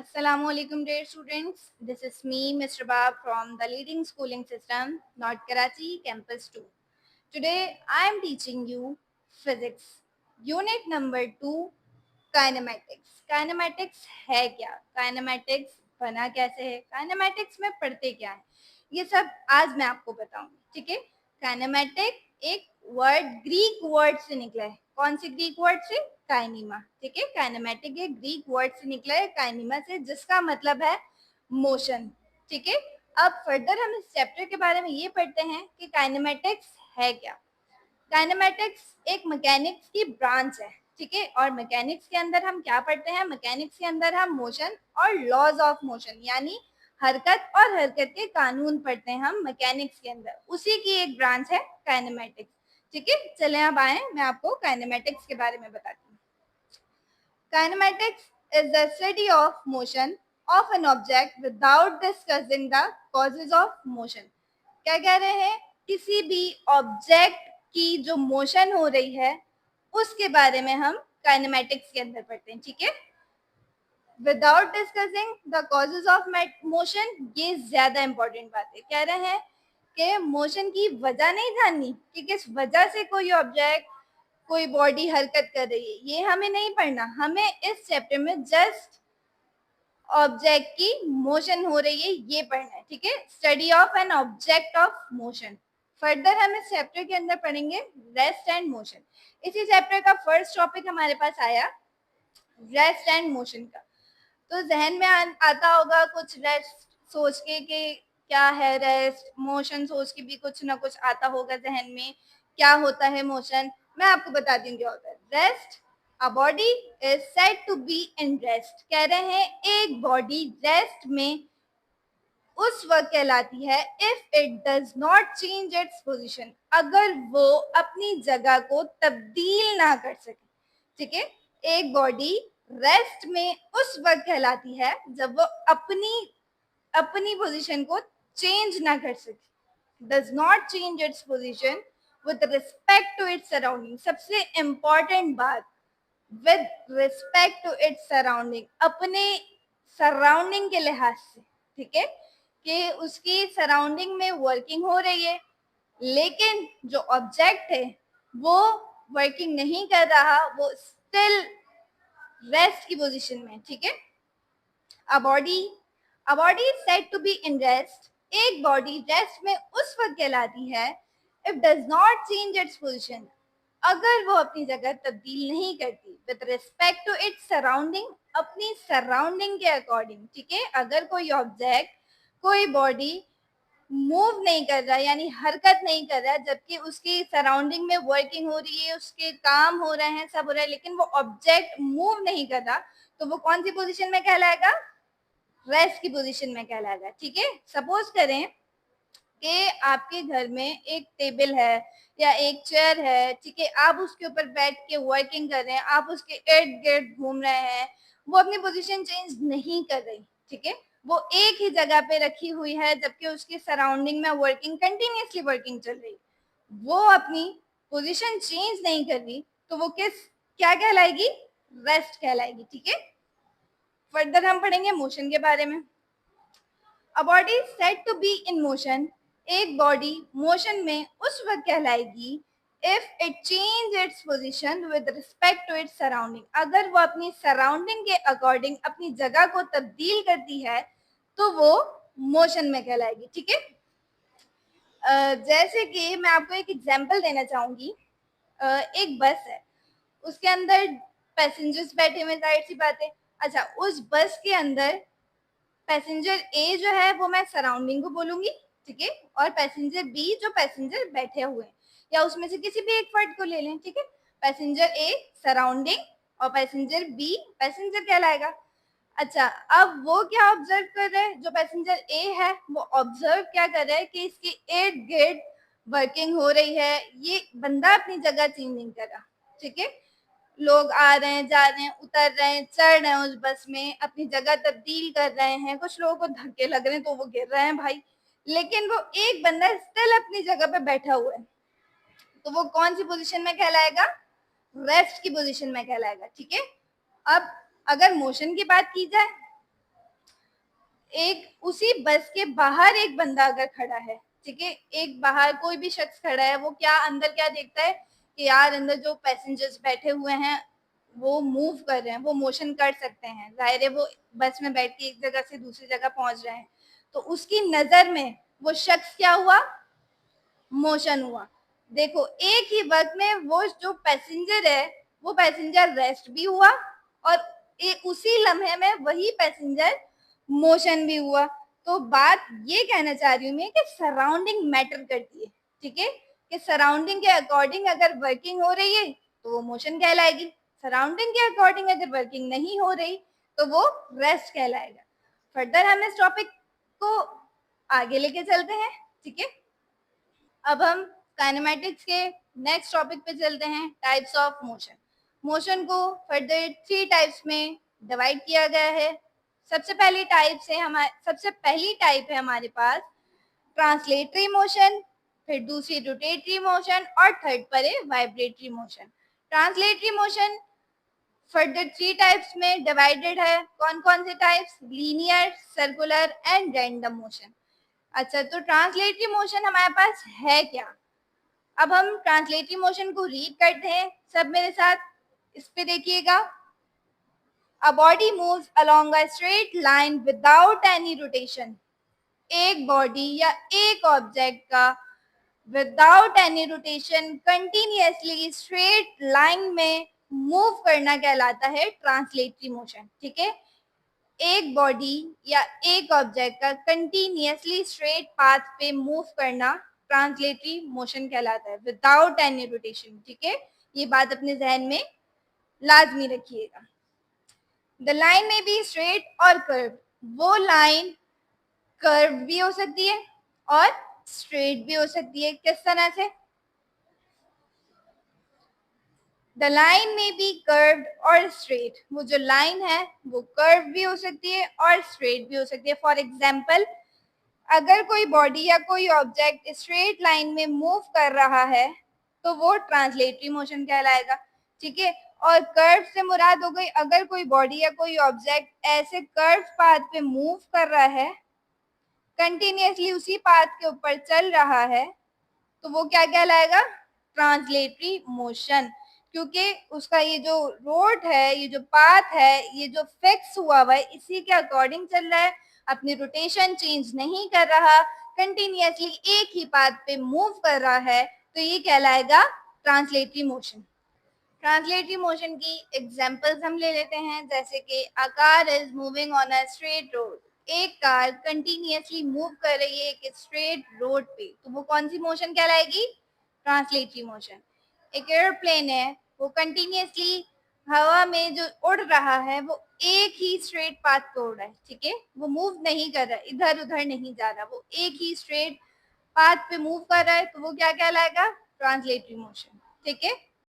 Assalamualaikum dear students. This is me, Mr. Bab from the leading schooling system, North Karachi Campus 2. Today I am teaching you physics, unit number 2, kinematics. Kinematics है क्या, kinematics बना कैसे है, kinematics में पढ़ते क्या है, ये सब आज मैं आपको बताऊंगी. ठीक है. काइनेमेटिक एक वर्ड ग्रीक वर्ड से निकला है. कौन से ग्रीक वर्ड से? काइनीमा. ठीक है. काइनेमेटिक एक ग्रीक वर्ड से निकला है, काइनीमा से, जिसका मतलब है मोशन. ठीक है. अब फर्दर हम इस चैप्टर के बारे में ये पढ़ते हैं कि काइनेमेटिक्स है क्या. काइनेमेटिक्स एक मैकेनिक्स की ब्रांच है. ठीक है. और मैकेनिक्स के अंदर हम क्या पढ़ते हैं? मैकेनिक्स के अंदर हम मोशन और लॉज ऑफ मोशन यानी हरकत और हरकत के कानून पढ़ते हैं हम मैकेनिक्स के अंदर. उसी की एक ब्रांच है काइनेमेटिक्स. ठीक है. चलें अब आए, मैं आपको काइनेमेटिक्स के बारे में बताती हूँ. Kinematics is the study of motion of an object without discussing the causes of motion. क्या कह रहे हैं? किसी भी ऑब्जेक्ट की जो मोशन हो रही है उसके बारे में हम काइनेमेटिक्स के अंदर पढ़ते हैं. ठीक है. Without discussing the causes of motion, ये ज्यादा इंपॉर्टेंट बात है. कह रहे हैं कि मोशन की वजह नहीं जाननी कि किस वजह से कोई ऑब्जेक्ट, कोई बॉडी हरकत कर रही है, ये हमें नहीं पढ़ना. हमें इस चैप्टर में जस्ट ऑब्जेक्ट की मोशन हो रही है ये पढ़ना है. ठीक है. Study of an object of motion. Further हम इस चैप्टर के अंदर पढ़ेंगे रेस्ट एंड मोशन. इसी चैप्टर का फर्स्ट टॉपिक हमारे पास आया रेस्ट एंड मोशन का. तो जहन में आता होगा कुछ रेस्ट सोच के कि क्या है रेस्ट, मोशन सोच के भी कुछ ना कुछ आता होगा जहन में, क्या होता है मोशन. मैं आपको बताती हूँ क्या होता है rest. A body is said to be in rest. कह रहे हैं एक बॉडी रेस्ट में उस वक्त कहलाती है if it does not change its position, अगर वो अपनी जगह को तब्दील ना कर सके. ठीक है. एक बॉडी रेस्ट में उस वक्त कहलाती है जब वो अपनी पोजीशन को चेंज ना कर सके. does not change its position with respect to its surrounding. सबसे इम्पोर्टेंट बात, with respect to its surrounding, अपने सराउंडिंग के लिहाज से. ठीक है. कि उसकी सराउंडिंग में वर्किंग हो रही है लेकिन जो ऑब्जेक्ट है वो वर्किंग नहीं कर रहा, वो स्टिल रेस्ट की पोजीशन में. ठीक है. A body is said to be in rest. एक बॉडी रेस्ट में उस वक्त कहलाती है if does not change its position, अगर वो अपनी जगह तब्दील नहीं करती with respect to its surrounding, अपनी सराउंडिंग के अकॉर्डिंग. ठीक है. अगर कोई ऑब्जेक्ट, कोई बॉडी मूव नहीं कर रहा यानी हरकत नहीं कर रहा जबकि उसकी सराउंडिंग में वर्किंग हो रही है, उसके काम हो रहे हैं, सब हो रहा है, लेकिन वो ऑब्जेक्ट मूव नहीं कर रहा, तो वो कौन सी पोजीशन में कहलाएगा? रेस्ट की पोजीशन में कहलाएगा. ठीक है. सपोज करें कि आपके घर में एक टेबल है या एक चेयर है. ठीक है. आप उसके ऊपर बैठ के वर्किंग कर रहे हैं, आप उसके इर्द गिर्द घूम रहे हैं, वो अपनी पोजीशन चेंज नहीं कर रही. ठीक है. वो एक ही जगह पे रखी हुई है जबकि उसके सराउंडिंग में वर्किंग, कंटिन्यूसली वर्किंग चल रही. वो अपनी पोजीशन चेंज नहीं कर रही, तो वो क्या कहलाएगी? रेस्ट कहलाएगी. ठीक है. फर्दर हम पढ़ेंगे मोशन के बारे में. A body is said to be in motion. एक बॉडी मोशन में उस वक्त कहलाएगी if it change its position with respect to its surrounding, अगर वो अपनी सराउंडिंग के अकॉर्डिंग अपनी जगह को तब्दील करती है तो वो मोशन में कहलाएगी. ठीक है. जैसे कि मैं आपको एक एग्जांपल देना चाहूंगी. एक बस है, उसके अंदर पैसेंजर्स बैठे हुए, जाहिर सी बात है. अच्छा, उस बस के अंदर पैसेंजर ए जो है वो मैं सराउंडिंग को बोलूंगी. ठीक है. और पैसेंजर बी जो पैसेंजर बैठे हुए हैं, या उसमें से किसी भी एक फर्द को ले लें. ठीक है. पैसेंजर ए सराउंडिंग और पैसेंजर बी पैसेंजर कहलाएगा. अच्छा, अब वो क्या ऑब्जर्व कर रहे हैं? जो पैसेंजर ए है वो ऑब्जर्व क्या कर रहा है कि इसकी इर्द गिर्द वर्किंग हो रही है, ये बंदा अपनी जगह चेंज नहीं कर रहा. ठीक है. लोग आ रहे हैं, जा रहे हैं, उतर रहे हैं, चढ़ रहे हैं उस बस में, अपनी जगह तब्दील कर रहे हैं, कुछ लोगों को धक्के लग रहे हैं तो वो गिर रहे हैं भाई, लेकिन वो एक बंदा स्टिल अपनी जगह पे बैठा हुआ है, तो वो कौन सी पोजीशन में कहलाएगा? रेस्ट की पोजीशन में कहलाएगा. ठीक है. अब अगर मोशन की बात की जाए एक उसी बस के बाहर एक बंदा अगर खड़ा है, ठीक है, एक बाहर कोई भी शख्स खड़ा है, वो क्या अंदर क्या देखता है कि यार अंदर जो पैसेंजर्स बैठे हुए हैं वो मूव कर रहे हैं, वो मोशन कर सकते हैं, जाहिर है वो बस में बैठ के एक जगह से दूसरी जगह पहुंच रहे हैं, तो उसकी नजर में वो शख्स क्या हुआ, मोशन हुआ। देखो एक ही वक्त में वो जो पैसेंजर है वो पैसेंजर रेस्ट भी हुआ और उसी लम्हे में वही पैसेंजर मोशन भी हुआ। तो बात ये कहना चाह रही हूँ मैं कि सराउंडिंग मैटर करती है, ठीक है, कि सराउंडिंग के अकॉर्डिंग अगर वर्किंग हो रही है तो वो मोशन कहलाएगी, सराउंडिंग के अकॉर्डिंग अगर वर्किंग नहीं हो रही तो वो रेस्ट कहलाएगा। फर्दर हम इस टॉपिक को आगे लेके चलते हैं, ठीक है। अब हम काइनेमैटिक्स के नेक्स्ट टॉपिक पे चलते हैं, टाइप्स ऑफ मोशन। मोशन को फर्दर 3 टाइप्स में डिवाइड किया गया है। सबसे पहली टाइप है हमारे पास ट्रांसलेटरी मोशन, फिर दूसरी रोटेटरी मोशन और थर्ड पर है vibratory motion. Translatory motion further 3 types में डिवाइडेड है। कौन कौन से types? Linear, circular and random motion. अच्छा, तो ट्रांसलेटरी मोशन हमारे पास है क्या? अब हम ट्रांसलेटरी मोशन को रीड करते हैं, सब मेरे साथ इस पे देखिएगा। A body moves along a straight line without any rotation. एक बॉडी या एक ऑब्जेक्ट का without any rotation continuously straight line में मूव करना कहलाता है ट्रांसलेटरी मोशन, ठीक है। एक बॉडी या एक ऑब्जेक्ट का कंटिन्यूअसली स्ट्रेट पाथ पे मूव करना ट्रांसलेटरी मोशन कहलाता है विदाउट एनी रोटेशन, ठीक है। ये बात अपने जहन में लाजमी रखिएगा। द लाइन में बी स्ट्रेट और कर्व। वो लाइन कर्व भी हो सकती है और स्ट्रेट भी हो सकती है। किस तरह से? द लाइन में बी कर्व्ड और स्ट्रेट। वो जो लाइन है वो कर्व भी हो सकती है और स्ट्रेट भी हो सकती है। फॉर एग्जाम्पल, अगर कोई बॉडी या कोई ऑब्जेक्ट स्ट्रेट लाइन में मूव कर रहा है तो वो ट्रांसलेटरी मोशन कहलाएगा, ठीक है। और कर्व से मुराद हो गई अगर कोई बॉडी या कोई ऑब्जेक्ट ऐसे कर्व पाथ पे मूव कर रहा है, कंटिन्यूअसली उसी पाथ के ऊपर चल रहा है, तो वो क्या कहलाएगा? Translatory motion. क्योंकि उसका ये जो रोड है, ये जो पाथ है, ये जो फिक्स हुआ हुआ है, इसी के अकॉर्डिंग चल रहा है, अपनी रोटेशन चेंज नहीं कर रहा, कंटिन्यूअसली एक ही पाथ पे मूव कर रहा है, तो ये कहलाएगा ट्रांसलेटरी मोशन। ट्रांसलेटरी मोशन की एग्जांपल्स हम ले लेते हैं, जैसे कि a car is moving on a straight road. एक कार कंटिन्यूअसली मूव कर रही है एक स्ट्रेट रोड पे, तो वो कौन सी मोशन कहलाएगी? Translatory motion. एक एयरप्लेन है, वो कंटिन्यूअसली हवा में जो उड़ रहा है वो एक ही स्ट्रेट पाथ पे उड़ रहा है, ठीक है, वो मूव नहीं कर रहा, इधर उधर नहीं जा रहा, वो एक ही स्ट्रेट पाथ पे मूव कर रहा है, तो वो क्या कहलाएगा? ट्रांसलेटरी मोशन, ठीक है।